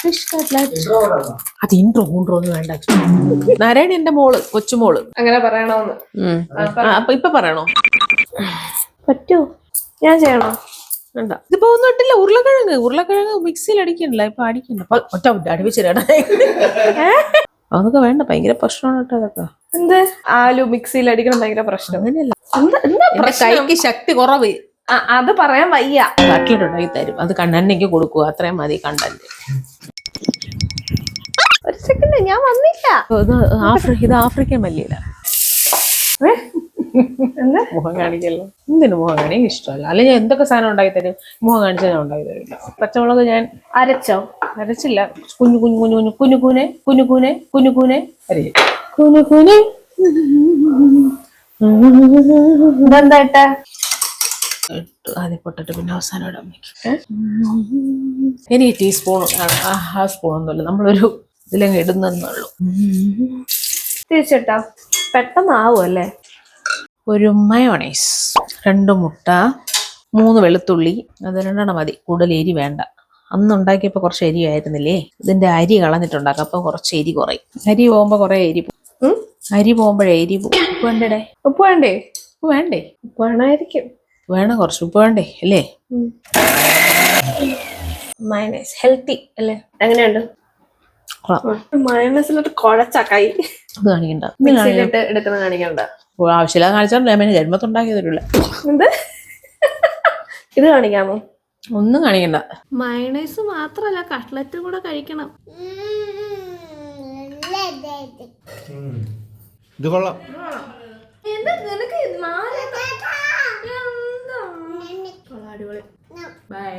Fish cutlet. അത് intro ഒന്നും വേണ്ട. നാരായണി എന്റെ മോള്, കൊച്ചുമോള്. അങ്ങനെ പറയണോന്ന്. അപ്പൊ ഇപ്പൊ പറയണോ? പറ്റൂ, ഞാൻ ചെയ്യണോ? വേണ്ട. ഇതിപ്പോ ഒന്നും ഇട്ടില്ല. ഉരുളക്കിഴങ്ങ് മിക്സിയിൽ അടിക്കണില്ല. ഇപ്പൊ അടിക്കണ്ട. ഒറ്റ അടുപ്പിച്ചിട അതൊക്കെ വേണ്ട. ഭയങ്കര പ്രശ്നമാണ് കേട്ടോ അതൊക്കെ. എന്ത് ആലു മിക്സിയിൽ അടിക്കണം ഭയങ്കര പ്രശ്നം? അങ്ങനെയല്ല, കൈക്ക് ശക്തി കുറവ്. അത് പറയാൻ വയ്യ. കട്ട്ലറ്റ് ഉണ്ടാക്കി തരും. അത് കണ്ണനെനിക്ക് കൊടുക്കുക. അത്രയും മതി കണ്ടന്റ്. ഒരു സെക്കൻഡ്, ഞാൻ വന്നില്ല. ഇത് ആഫ്രിക്കൻ മല്ലിയില. മുഖം കാണിക്കല്ലോ. എന്തിനു മുഖം കാണിക്കാൻ ഇഷ്ടമല്ല. അല്ലെങ്കിൽ ഞാൻ എന്തൊക്കെ സാധനം ഉണ്ടാക്കി തരും, മുഖം കാണിച്ചാൽ ഞാൻ ഉണ്ടാക്കി തരില്ല. പച്ചമുളക് ഞാൻ അരച്ചില്ല. കുഞ്ഞുകൂനെ അരിയും. ഇതെന്താ ആദ്യം പൊട്ടിട്ട് പിന്നെ അവസാനം ഇടാൻ വയ്ക്കും. എനിക്ക് ടീസ്പൂൺ ആ സ്പൂണൊന്നുമില്ല. നമ്മളൊരു ഇതിലങ്ങ് ഇടുന്നുള്ളൂ. തിരിച്ചിട്ടാ പെട്ടെന്നാവും അല്ലേ. ഒരു മയോണൈസ്, 2 മുട്ട, 3 വെളുത്തുള്ളി. അത് 2 മതി, കൂടുതൽ എരി വേണ്ട. അന്ന് ഉണ്ടാക്കിയപ്പോ കുറച്ച് എരി ആയിരുന്നില്ലേ. ഇതിന്റെ അരി കളഞ്ഞിട്ടുണ്ടാക്കാം, അപ്പൊ കുറച്ച് എരി കുറയും. അരി പോകുമ്പോ കുറെ എരി പോകും. അരി പോകുമ്പോഴേ എരി പോകും. ഉപ്പ് വേണ്ടേ? ഉപ്പ് വേണ്ടേ? ഉപ്പ് വേണ്ടേ? ഉപ്പ് വേണമായിരിക്കും. വേണം, കുറച്ച് ഉപ്പ് വേണ്ടേ അല്ലേ? മയണൈസ് ഹെൽത്തി അല്ലേ? എങ്ങനെയുണ്ട്? മയണൈസിലോട്ട് കുഴച്ച കൈ അത് കാണിക്കണ്ട. മിക്സിയിലിട്ട് എടുക്കുന്ന കാണിക്കണ്ട. ആവശ്യമില്ല കാണിച്ചാൽ ഞാൻ ജന്മത്തുണ്ടാക്കി തരില്ല. എന്ത് ഇത് കാണിക്കാമോ? ഒന്നും കാണിക്കണ്ട. മയണൈസ് മാത്രല്ല, കട്ട്ലറ്റും കൂടെ കഴിക്കണം. ഇത് കൊള്ളാം. ബൈ.